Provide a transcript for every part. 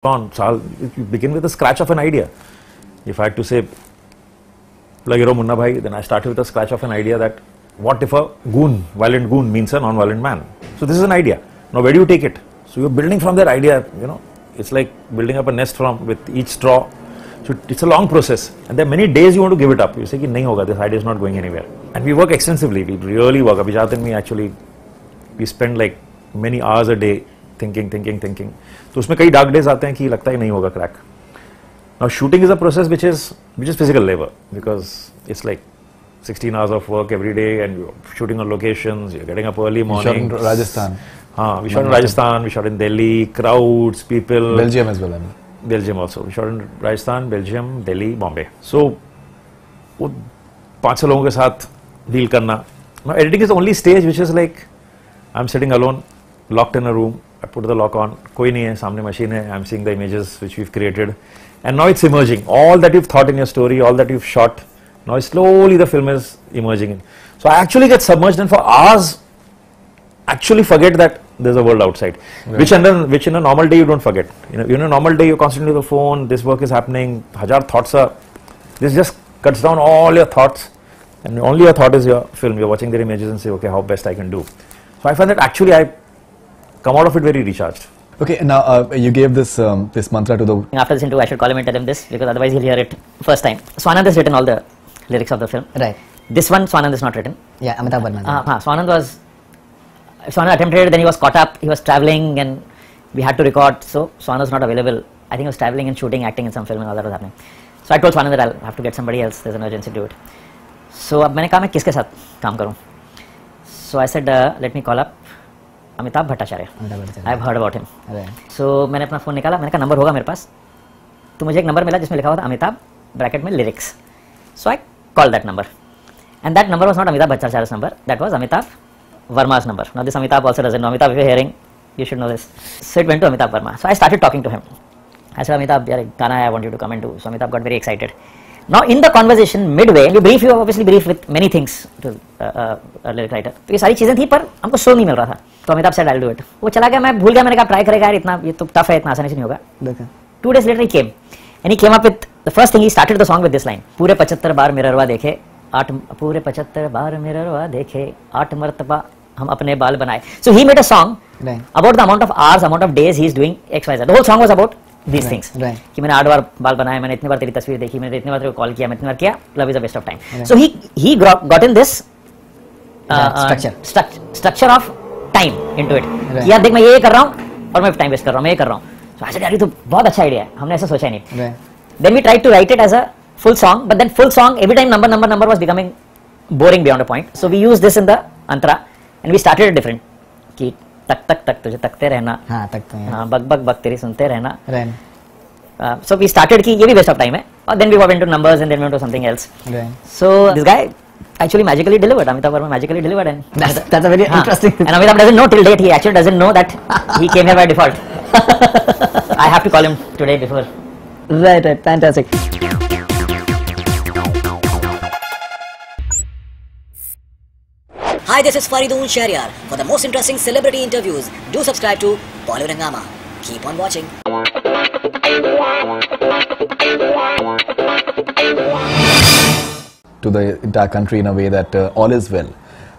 on. So you begin with a scratch of an idea. If I had to say, like Munna Bhai, then I started with a scratch of an idea that what if a goon, violent goon means a non-violent man? So this is an idea. Now where do you take it? So you're building from that idea, you know, it's like building up a nest from with each straw. So it's a long process, and there are many days you want to give it up. You say कि नहीं होगा, this idea is not going anywhere. And we work extensively. We really work. Abhijat and me actually, we spend like many hours a day thinking. तो उसमें कई dark days आते हैं कि लगता ही नहीं होगा crack. Now shooting is a process which is physical labor, because it's like 16 hours of work every day, and you're shooting on locations. You're getting up early morning. We shot in Rajasthan. We shot in Rajasthan. We shot in Delhi. Crowds, people. Belgium as well. I mean. Belgium also. We shot in Rajasthan, Belgium, Delhi, Bombay. So, वो 5 लोगों के साथ deal करना. Now editing is the only stage which is like, I'm sitting alone, locked in a room. I put the lock on. कोई नहीं है, सामने machine है. I'm seeing the images which we've created, and now it's emerging. All that you've thought in your story, all that you've shot, now slowly the film is emerging. So I actually get submerged, and for hours, actually forget that there's a world outside, right. which in a normal day you don't forget. You know, in a normal day you're constantly on the phone. This work is happening. Hajar thoughts are. This just cuts down all your thoughts, and only your thought is your film. You're watching their images and say, okay, how best I can do. So I find that actually I come out of it very recharged. Okay, now you gave this this mantra to the. After this interview, I should call him and tell him this, because otherwise he'll hear it first time. Swanand has written all the lyrics of the film. Right. This one, Swanand is not written. Yeah, Amitabh Barman. Swanand attempted it, then he was caught up. He was traveling, and we had to record. So Swanand was not available. I think he was traveling and shooting, acting in some film, and all that was happening. So I told Swanand that I'll have to get somebody else. There's an urgency to do it. So अब मैंने कहा मैं किसके साथ काम करूँ? So I said, let me call up Amitabh Bhattacharya. I've heard about him. So मैंने अपना फोन निकाला, मैंने कहा नंबर होगा मेरे पास. तो मुझे एक नंबर मिला जिसमें लिखा हुआ था अमिताभ ब्रैकेट में lyrics. So I called that number, and that number was not Amitabh Bhattacharya's number. That was Amitabh Verma's number. Now this Amitabh also doesn't know. Amitabh, if you're hearing, you should know this. So it went to Amitabh Verma. So I started talking to him. I said, Amitabh, yaar, Gana hai, I want you to come and do. So Amitabh got very excited. Now in the conversation, midway, you obviously brief with many things to a lyric writer. तो ये सारी चीजें थी, पर हमको show नहीं मिल रहा था. तो Amitabh said, I'll do it. वो चला गया, मैं भूल गया, मैंने कहा ट्राई करेगा यार, इतना ये तो टफ है, इतना आसानी से नहीं होगा. 2 days later he came, and he came up with the first thing. He started the song with this line: पूरे 75 बार मिररवा देखे, पूरे 75 बार मिररवा देखे, 8 मर्तबा हम अपने बाल बनाए. So he made a song about the amount of hours, amount of days he is doing XYZ. The whole song was about these things. कि मैंने 8 बार बाल बनाए, मैंने इतने बार तेरी तस्वीर देखी, मैंने इतने बार तेरे को कॉल किया, मैंने इतने बार किया. Love is a waste of time. So he got in this structure of time into it. कि यार देख मैं ये कर रहा हूँ और मैं टाइम वेस्ट कर रहा हूँ, मैं ये कर रहा हूँ. So I said यार ये तो बहुत अच्छा आइडिया है, हमने ऐसा सोचा ही नहीं. Then we tried to write it as a full song, but then full song every time number was becoming boring beyond a point. So we used this in the antara. And we started it different. कि तक तुझे तकते रहना. हाँ तकते हैं. हाँ बक तेरी सुनते रहना. So we started कि ये भी waste of time है. और then we went into numbers, and then went to something else. So this guy actually magically delivered. Amitabh Verma magically delivered, and that's a very interesting. And Amitabh doesn't know till date. He actually doesn't know that he came here by default. I have to call him today before. Right, fantastic. Hi, this is Faridoon Shahryar. For the most interesting celebrity interviews, do subscribe to Bollywood Hungama. Keep on watching. To the entire country in a way that all is well,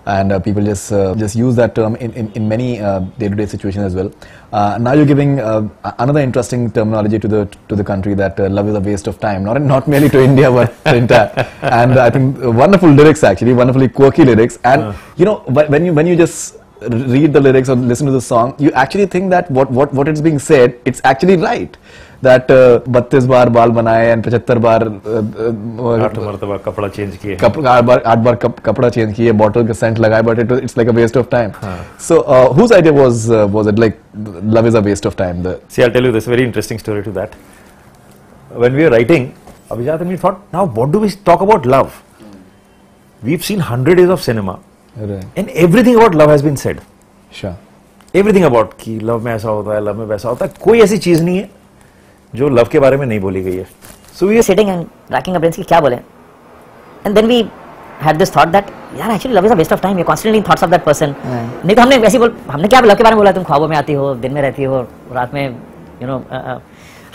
and people just use that term in many day-to-day situations as well. Now you're giving another interesting terminology to the country, that love is a waste of time, not merely to India but to entire. And I think wonderful lyrics, actually wonderfully quirky lyrics. And you know, when you just read the lyrics or listen to the song, you actually think that what is being said, it's actually right. That 32 बार बाल बनाए and 75 बार 8 मरतबा कपड़ा change किए, 8 बार कपड़ा change किए, bottle का Saint लगाए, but it's like a waste of time. So whose idea was it like love is a waste of time? See, I'll tell you this very interesting story to that. When we were writing, Abhijat and me thought, now what do we talk about love? We've seen 100 years of cinema, and everything about love has been said. Sure. Everything about कि love में ऐसा होता है, love में वैसा होता है, कोई ऐसी चीज नहीं है जो love के बारे में नहीं बोली गई है. So we were sitting and racking our brains कि क्या बोले, and then we had this thought that यार actually love is a waste of time. You're constantly in thoughts of that person. नहीं तो हमने क्या love के बारे में बोला, तुम ख्वाबों में आती हो, दिन में रहती हो, रात में, you know.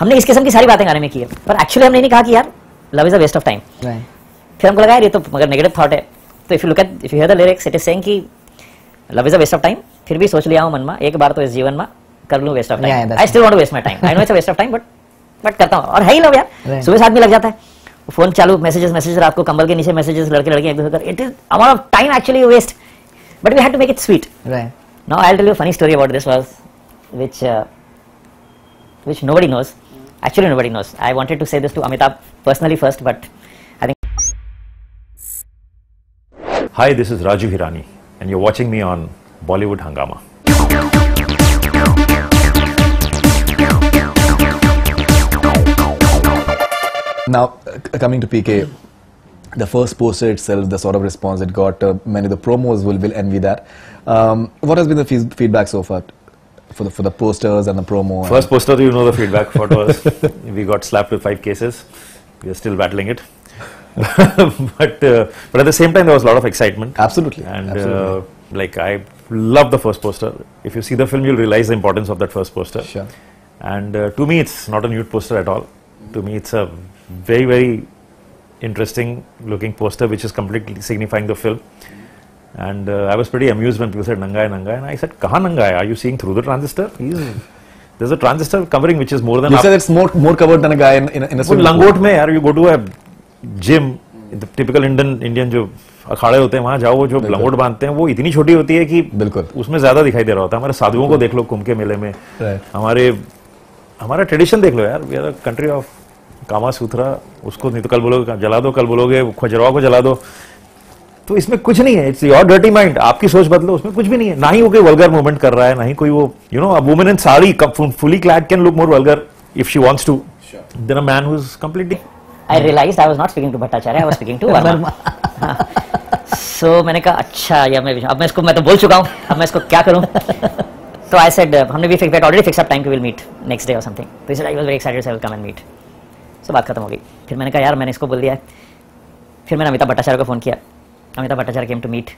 हमने इस किस्म की सारी बातें गाने में की है, पर एक्चुअली हमने नहीं कहा कि यार love is a waste of time. फिर हमको लगा यार ये तो मगर नेगेटिव थॉट है, तो if you hear the lyrics it is saying कि love is a waste of time. फिर भी सोच लिया हूं मन में एक बार तो इस जीवन में कर लूं waste of time. I still want to waste my time, I know it's a waste of time but करता हूं। और है ही लव यार, सुबह साथ में लग जाता है, फोन चालू, मैसेजेस रात को कंबल के नीचे मैसेजेस लड़के लड़के एक दूसरे को, it is amount of time actually waste, but we had to make it sweet. Now I will tell you a funny story about this was which nobody knows. Actually, nobody knows. I wanted to say this to Amitabh personally first, but I think. Hi, this is Raju Hirani, and you're watching me on Bollywood Hangama. Now, coming to PK, the first poster itself, the sort of response it got, many of the promos will envy that. What has been the feedback so far? For the posters and the promo. First poster, you know the feedback for it was we got slapped with 5 cases. We are still battling it, but at the same time there was a lot of excitement. Absolutely. And like I love the first poster. If you see the film, you'll realize the importance of that first poster. Sure. And to me, it's not a nude poster at all. To me, it's a very very interesting looking poster, which is completely signifying the film. And I was pretty amused when people said Nanga hai, and I said, "Kahan Nanga hai? Are you seeing through the transistor? There's a transistor covering which is more than." You said it's more covered than a guy in a swimming pool. लंगोट में यार, you go to a gym, the typical Indian जो अखाड़े होते हैं वहाँ जाओ, वो जो लंगोट बांधते हैं वो इतनी छोटी होती है कि बिल्कुल उसमें ज्यादा दिखाई दे रहा होता है। हमारे साधुओं को देख लो कुंभ के मेले में, हमारा ट्रेडिशन देख लो यार, we are a country of Kama Sutra. उसको नहीं तो कल बोलोगे जला दो, कल बोलोगे खजुराहो को जला दो, तो इसमें कुछ नहीं है। इट्स योर डर्टी माइंड, आपकी सोच बदलो, उसमें कुछ भी नहीं है। ना ही वो कोई वल्गर मूवमेंट कर रहा है, ना ही कोई वो a woman in sari fully clad can look more vulgar if she wants to than a man who is completely. I realized I was not speaking to Bhattacharya, I was speaking to Verma. So मैंने कहा अच्छा या मैं तो बोल चुका हूँ, अब मैं इसको क्या करूँ। तो I said हमने भी already fixed up time to we'll meet next day or something. So he said I was very excited, so I will come and meet. So बात खत्म हो गई। फिर मैंने कहा यार मैंने इसको बोल दिया है। फिर मैंने अमिताभ भट्टाचार्य को फोन किया। Amitabh Bhattacharya came to meet,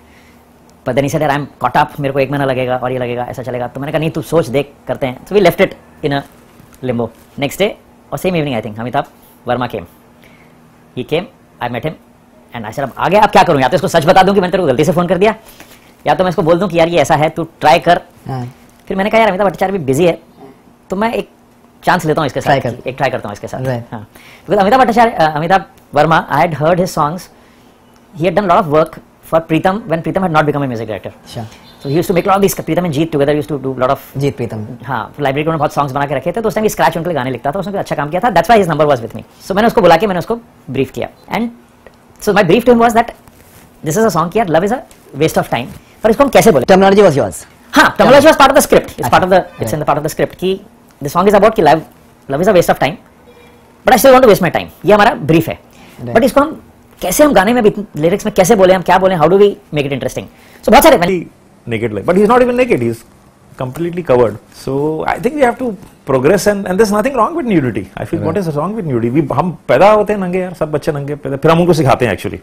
but then he said I'm caught up, मेरे को 1 महीना लगेगा और ये लगेगा, ऐसा चलेगा। तो मैंने कहा नहीं तू सोच देख करते हैं। So we left it in a limbo. Next day or same evening I think Amitabh Verma came. He came, I met him and I said अब आगे आप क्या करूँ, या तो इसको सच बता दूं कि मैंने तेरे को गलती से फोन कर दिया, या तो मैं इसको बोल दूं कि यार ये ऐसा है तू ट्राई कर। फिर मैंने कहा यार अमिताभ भट्टाचार्य भी बिजी है, तो मैं एक चांस लेता हूँ इसके साथ, एक ट्राई करता हूँ इसके साथ। हाँ, because Amitabh Verma, I had heard his songs, he had done a lot of work for Pritam when Pritam had not become a music director. Sure. So he used to make a lot of these, Pritam and Jeet together used to do a lot of Jeet Pritam. हाँ, library में बहुत songs बना के रखे थे, तो उस time scratch उनके लिए गाने लिखता था, उसने अच्छा काम किया था, that's why his number was with me. So मैंने उसको बुला के मैंने उसको ब्रीफ किया, and so my brief to him was that this is a song कि यार love is a waste of time, पर इसको हम कैसे बोले? Terminology was yours. हाँ, terminology was part of the script. It's part of the, it's in the part of the script कि the song is about कि love is a waste of time, but I still want to waste my time. ये हमारा brief है, but इसको हम कैसे हम गाने में लिरिक्स में कैसे बोले, हम क्या बोले, how do we make it interesting. So बहुत सारे naked like, but he's not even naked, he's completely covered. So I think we have to progress, and there's nothing wrong with nudity. I feel what is wrong with nudity? हम पैदा होते हैं नंगे यार, सब बच्चे नंगे पैदा, फिर हम उनको सिखाते हैं एक्चुअली।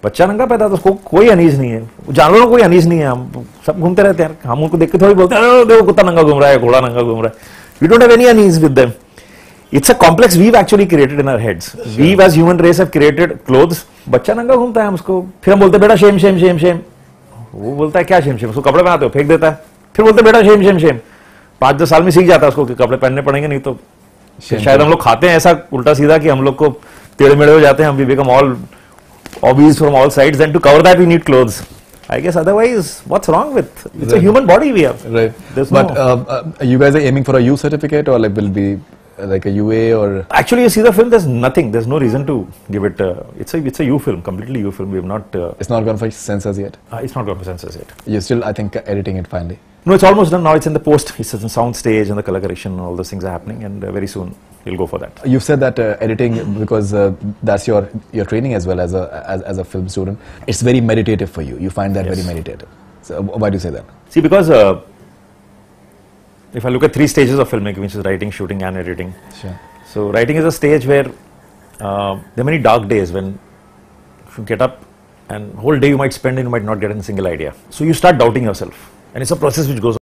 बच्चा नंगा पैदा तो उसको कोई अनीज नहीं है, जानवरों को कोई अनीज नहीं है, हम सब घूमते रहते हैं, हम उनको देख के थोड़ी बोलते हैं देखो कुत्ता नंगा घूम रहा है, घोड़ा नंगा घूम रहा है। We don't have any unease with them. It's a complex we've actually created in our heads. We've as human race have created clothes. बच्चा नंगा घूमता है, हम उसको फिर हम बोलते हैं बेटा शेम शेम शेम शेम, वो बोलता है क्या शेम शेम, उसको कपड़े पहनाते हो फेंक देता है, फिर बोलते बेटा शेम शेम शेम, 5-10 साल में सीख जाता है उसको कि कपड़े पहनने पड़ेंगे, नहीं तो शायद हम लोग खाते हैं ऐसा उल्टा सीधा कि हम लोग को टेढ़े मेढ़े हो जाते हैं, हम we become all obese from all sides, and to cover that we need clothes. I guess otherwise what's wrong with it's a human body we have. Right. There's but you guys are aiming for a U certificate, or like will be like a UA, or actually you see the film, there's nothing, there's no reason to give it it's a U film, completely U film. We have not it's not gone for censors yet. It's not gone for censors yet. You're still, I think, editing it finally. No, it's almost done now. It's in the post, it's in sound stage and the color correction and all those things are happening, and very soon you'll go for that. You've said that editing, because that's your training as well as a film student, it's very meditative for you. You find that very meditative. So why do you say that? See, because if I look at 3 stages of filmmaking, which is writing, shooting and editing. Sure. So writing is a stage where there are many dark days when you get up and whole day you might spend and you might not get a single idea. So you start doubting yourself, and it's a process which goes on.